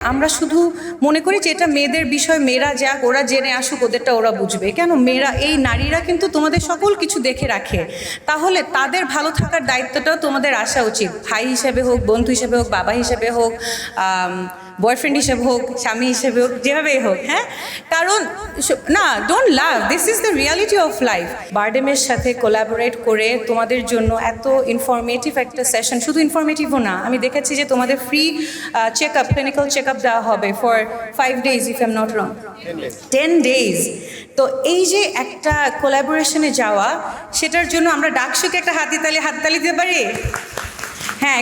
আমরা শুধু মনে করি যে এটা মেয়েদের বিষয়, মেয়েরা যাক, ওরা জেনে আসুক, ওদেরটা ওরা বুঝবে। কেন মেয়েরা, এই নারীরা কিন্তু তোমাদের সকল কিছু দেখে রাখে, তাহলে তাদের ভালো থাকার দায়িত্বটাও তোমাদের আসা উচিত। ভাই হিসেবে হোক, বন্ধু হিসেবে হোক, বাবা হিসেবে হোক, বয়ফ্রেন্ড হিসেবে হোক, স্বামী হিসেবে হোক, যেভাবেই হোক। হ্যাঁ, কারণ না, don't love, this is the reality of life. বারডেমের সাথে কোলাবোরেট করে তোমাদের জন্য এত ইনফরমেটিভ একটা সেশন, শুধু ইনফরমেটিভও না, আমি দেখেছি যে তোমাদের free check up, clinical check up দেওয়া হবে for 5 days, if I am not wrong, 10 days। তো এই যে একটা কোলাবোরেশনে যাওয়া, সেটার জন্য আমরা ডাকসুকে একটা হাততালি দিতে পারি। হ্যাঁ,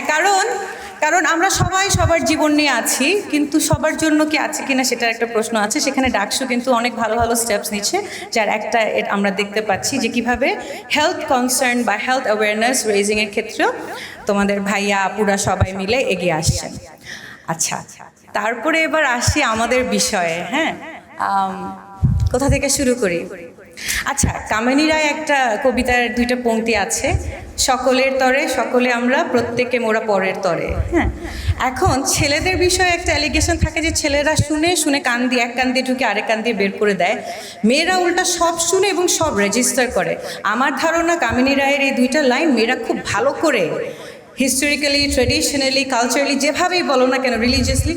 কারণ আমরা সবাই সবার জীবন নিয়ে আছি, কিন্তু সবার জন্য কি আছে কিনা সেটার একটা প্রশ্ন আছে। সেখানে ডাকসু কিন্তু অনেক ভালো ভালো স্টেপস নিচ্ছে, যার একটা আমরা দেখতে পাচ্ছি যে কিভাবে হেলথ কনসার্ন বা হেলথ অ্যাওয়ারনেস রেজিংয়ের ক্ষেত্রেও তোমাদের ভাইয়া আপুরা সবাই মিলে এগিয়ে আসছেন। আচ্ছা, তারপরে এবার আসি আমাদের বিষয়ে। হ্যাঁ, কোথা থেকে শুরু করি? আচ্ছা, কামিনী রায় একটা কবিতার 2টা পংক্তি আছে, সকলের তরে সকলে আমরা, প্রত্যেকে মোরা পরের তরে। হ্যাঁ, এখন ছেলেদের বিষয়ে একটা অ্যালিগেশন থাকে যে ছেলেরা শুনে কান দিয়ে, এক কান দিয়ে ঢুকে আরেক কান দিয়ে বের করে দেয়, মেয়েরা উল্টা সব শুনে এবং সব রেজিস্টার করে। আমার ধারণা কামিনী রায়ের এই 2টা লাইন মেয়েরা খুব ভালো করে হিস্টোরিক্যালি, ট্রেডিশনালি, কালচারালি, যেভাবেই বলো না কেন, রিলিজিয়াসলি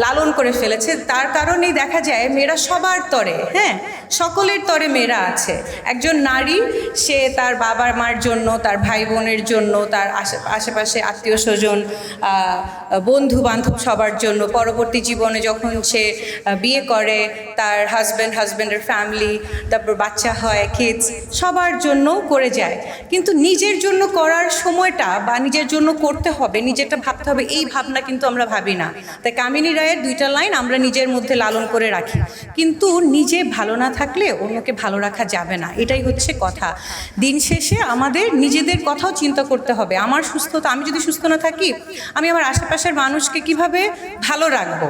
লালন করে ফেলেছে। তার কারণেই দেখা যায় মেয়েরা সবার তরে, হ্যাঁ, সকলের তরে মেয়েরা আছে। একজন নারী, সে তার বাবা মার জন্য, তার ভাই বোনের জন্য, তার আশেপাশে আত্মীয় স্বজন, বন্ধু বান্ধব সবার জন্য, পরবর্তী জীবনে যখন সে বিয়ে করে, তার হাজব্যান্ডের ফ্যামিলি, তারপর বাচ্চা হয়, কিডস, সবার জন্য করে যায়। কিন্তু নিজের জন্য করার সময়টা, বা নিজের জন্য করতে হবে, নিজেরটা ভাবতে হবে, এই ভাবনা কিন্তু আমরা ভাবি না। তাই কামিনী রায়ের 2টা লাইন আমরা নিজের মধ্যে লালন করে রাখি, কিন্তু নিজে ভালো না থাকলে অন্যকে ভালো রাখা যাবে না, এটাই হচ্ছে কথা। দিন শেষে আমাদের নিজেদের কথাও চিন্তা করতে হবে। আমার সুস্থতা, আমি যদি সুস্থ না থাকি, আমি আমার আশেপাশের মানুষকে কিভাবে ভালো রাখবো?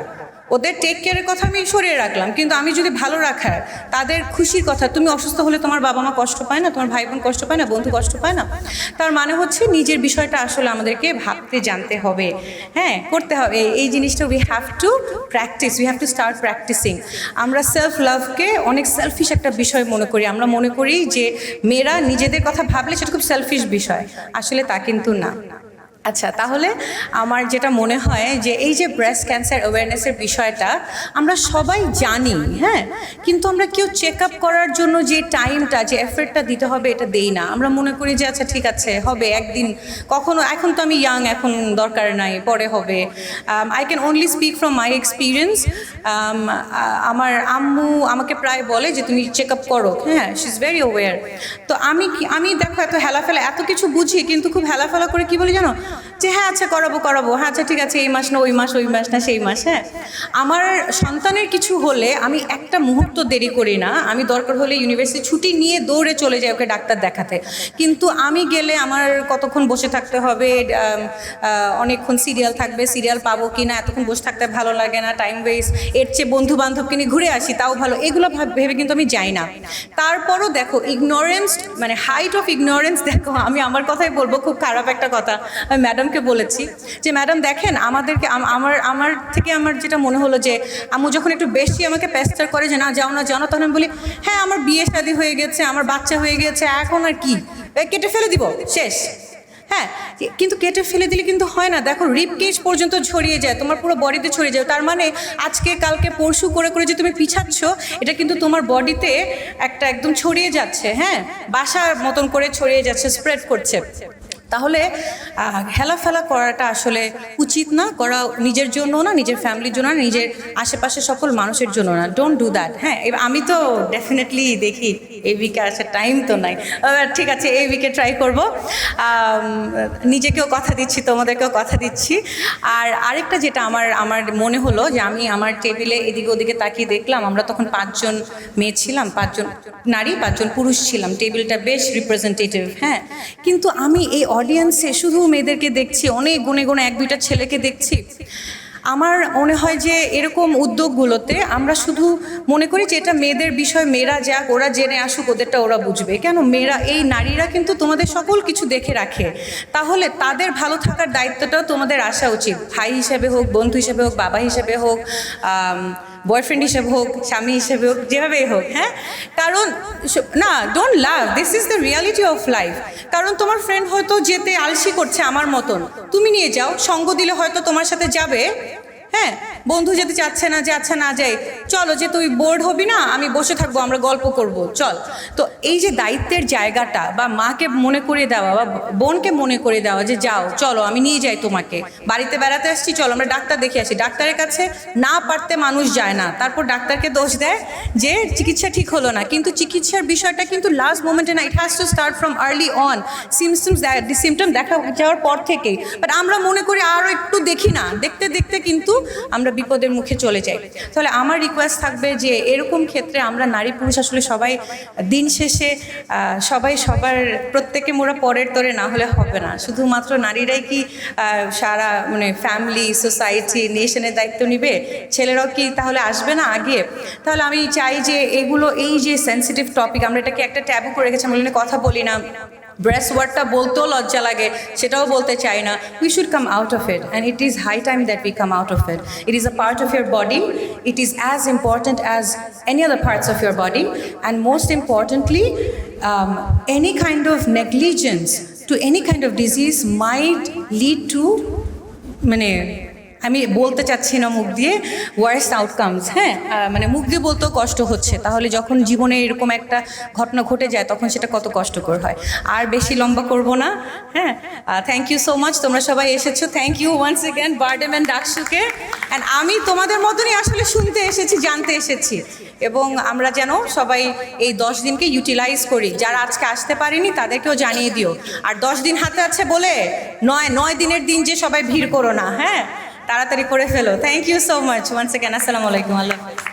ওদের টেক কেয়ারের কথা আমি সরিয়ে রাখলাম, কিন্তু আমি যদি ভালো রাখার, তাদের খুশির কথা, তুমি অসুস্থ হলে তোমার বাবা মা কষ্ট পায় না, তোমার ভাই বোন কষ্ট পায় না, বন্ধু কষ্ট পায় না, তার মানে হচ্ছে নিজের বিষয়টা আসলে আমাদেরকে ভাবতে জানতে হবে। হ্যাঁ, করতে হবে এই জিনিসটা। We have to practise, we have to start practising. আমরা সেলফ লাভকে অনেক সেলফিশ একটা বিষয় মনে করি। আমরা মনে করি যে মেয়েরা নিজেদের কথা ভাবলে সেটা খুব সেলফিশ বিষয়, আসলে তা কিন্তু না। আচ্ছা, তাহলে আমার যেটা মনে হয় যে এই যে ব্রেস্ট ক্যান্সার অ্যাওয়ারনেসের বিষয়টা আমরা সবাই জানি, হ্যাঁ, কিন্তু আমরা কেউ চেক আপ করার জন্য যে টাইমটা, যে এফর্টটা দিতে হবে, এটা দেই না। আমরা মনে করি যে আচ্ছা ঠিক আছে, হবে একদিন, কখনো, এখন তো আমি ইয়াং, এখন দরকার নাই, পরে হবে। I can only speak from my experience. আমার আম্মু আমাকে প্রায় বলে যে তুমি চেক আপ করো। হ্যাঁ, শি ইজ ভেরি অ্যাওয়্যার। তো আমি দেখো এত হেলাফেলা, এত কিছু বুঝি, কিন্তু খুব হেলাফেলা করে কি বলি জানো, যে হ্যাঁ আচ্ছা করাবো, হ্যাঁ আচ্ছা ঠিক আছে, এই মাস না ওই মাস না সেই মাস। হ্যাঁ, আমার সন্তানের কিছু হলে আমি একটা মুহূর্ত দেরি করি না, আমি দরকার হলে ইউনিভার্সিটি ছুটি নিয়ে দৌড়ে চলে যাই ওকে ডাক্তার দেখাতে। কিন্তু আমি গেলে আমার কতক্ষণ বসে থাকতে হবে, অনেকক্ষণ সিরিয়াল থাকবে, সিরিয়াল পাবো কি না, এতক্ষণ বসে থাকতে ভালো লাগে না, টাইম ওয়েস্ট। এর চেয়ে বন্ধু বান্ধবকে নিয়ে ঘুরে আসি, তাও ভালো। এগুলো ভেবে কিন্তু আমি যাই না। তারপরও দেখো ইগনোরেন্স, মানে হাইট অফ ইগনোরেন্স। দেখো, আমি আমার কথাই বলবো, খুব খারাপ একটা কথা আমি ম্যাডামকে বলেছি যে ম্যাডাম দেখেন, আমাদেরকে আমার থেকে আমার যেটা মনে হলো যে আম্মু যখন একটু বেশি আমাকে পেস্টার করে যে না যাও না, তখন আমি বলি হ্যাঁ আমার বিয়ে শাদী হয়ে গেছে, আমার বাচ্চা হয়ে গেছে, এখন আর কি, কেটে ফেলে দিব, শেষ। হ্যাঁ, কিন্তু কেটে ফেলে দিলে কিন্তু হয় না। দেখো, রিপ কেজ পর্যন্ত ছড়িয়ে যায়, তোমার পুরো বডিতে ছড়িয়ে যায়। তার মানে আজকে কালকে পরশু করে যে তুমি পিছাচ্ছ, এটা কিন্তু তোমার বডিতে একটা একদম ছড়িয়ে যাচ্ছে। হ্যাঁ, বাসার মতন করে ছড়িয়ে যাচ্ছে, স্প্রেড করছে। তাহলে হেলাফেলা করাটা আসলে উচিত না, করা নিজের জন্য না, নিজের ফ্যামিলির জন্য না, নিজের আশেপাশে সকল মানুষের জন্য না। Don't do that. হ্যাঁ, আমি তো ডেফিনেটলি দেখি এই উইকে আসার টাইম তো নাই, ঠিক আছে এই উইকে ট্রাই করব। নিজেকেও কথা দিচ্ছি, তোমাদেরকেও কথা দিচ্ছি। আর আরেকটা যেটা আমার মনে হলো যে আমি আমার টেবিলে এদিকে ওদিকে তাকিয়ে দেখলাম, আমরা তখন 5 জন মেয়ে ছিলাম, 5 জন নারী, 5 জন পুরুষ ছিলাম, টেবিলটা বেশ রিপ্রেজেন্টেটিভ। হ্যাঁ, কিন্তু আমি এই অডিয়েন্সে শুধু মেয়েদেরকে দেখছি, অনেক গুণে 1-2টা ছেলেকে দেখছি। আমার মনে হয় যে এরকম উদ্যোগগুলোতে আমরা শুধু মনে করি যে এটা মেয়েদের বিষয়, মেয়েরা যাক, ওরা জেনে আসুক, ওদেরটা ওরা বুঝবে। কেন মেয়েরা, এই নারীরা কিন্তু তোমাদের সকল কিছু দেখে রাখে, তাহলে তাদের ভালো থাকার দায়িত্বটাও তোমাদের আসা উচিত। ভাই হিসেবে হোক, বন্ধু হিসেবে হোক, বাবা হিসেবে হোক, বয়ফ্রেন্ড হিসেবে হোক, স্বামী হিসেবে হোক, যেভাবেই হোক। হ্যাঁ, কারণ না, don't love, this is the reality of life. কারণ তোমার ফ্রেন্ড হয়তো যেতে আলসি করছে আমার মতন, তুমি নিয়ে যাও, সঙ্গ দিলে হয়তো তোমার সাথে যাবে। হ্যাঁ, বন্ধু যেতে চাচ্ছে না, যে আচ্ছা না যাই, চলো, যে তুই বোর্ড হবি না, আমি বসে থাকবো, আমরা গল্প করব, চল। তো এই যে দায়িত্বের জায়গাটা, বা মাকে মনে করে দেওয়া বা বোনকে মনে করে দেওয়া যে যাও, চলো, আমি নিয়ে যাই তোমাকে, বাড়িতে বেড়াতে আসছি, চলো আমরা ডাক্তার দেখে আসি। ডাক্তারের কাছে না পারতে মানুষ যায় না, তারপর ডাক্তারকে দোষ দেয় যে চিকিৎসা ঠিক হলো না। কিন্তু চিকিৎসার বিষয়টা কিন্তু লাস্ট মোমেন্টে না, it has to start from early on, symptom দেখা যাওয়ার পর থেকেই। বাট আমরা মনে করি আরও একটু দেখি না, দেখতে দেখতে কিন্তু আমরা বিপদের মুখে চলে যাই। তাহলে আমার রিকোয়েস্ট থাকবে যে এরকম ক্ষেত্রে আমরা নারী পুরুষ আসলে সবাই দিন শেষে সবাই সবার প্রত্যেকে মোরা পরের তরে না হলে হবে না। শুধুমাত্র নারীরাই কি সারা মানে ফ্যামিলি, সোসাইটি, নেশনের দায়িত্ব নিবে? ছেলেরাও কি তাহলে আসবে না আগে? তাহলে আমি চাই যে এগুলো, এই যে সেন্সিটিভ টপিক, আমরা এটাকে একটা ট্যাবু করে রেখেছি, আমরা কথা বলি না, ব্রেস্ট ওয়ার্ডটা বলতেও লজ্জা লাগে, সেটাও বলতে চাই না। We should come out of it, and it is high time that we come out of it. It is a part of your body, it is as important as any other parts of your body, and most importantly, any kind of negligence to any kind of disease might lead to, মানে আমি বলতে চাচ্ছি না মুখ দিয়ে, worst outcomes. হ্যাঁ, মানে মুখ দিয়ে বলতেও কষ্ট হচ্ছে, তাহলে যখন জীবনে এরকম একটা ঘটনা ঘটে যায় তখন সেটা কত কষ্টকর হয়। আর বেশি লম্বা করব না। হ্যাঁ, থ্যাংক ইউ সো মাচ, তোমরা সবাই এসেছো, thank you once again BIRDEM and ডাকসুকে। অ্যান্ড আমি তোমাদের মতনই আসলে শুনতে এসেছি, জানতে এসেছি, এবং আমরা যেন সবাই এই 10 দিনকে ইউটিলাইজ করি। যারা আজকে আসতে পারেনি তাদেরকেও জানিয়ে দিও। আর 10 দিন হাতে আছে বলে 9 দিনের দিন যে সবাই ভিড় করো না। হ্যাঁ, তাড়াতাড়ি করে ফেলো। Thank you so much once again. আসসালামু আলাইকুম। আল্লাহ হাফেজ।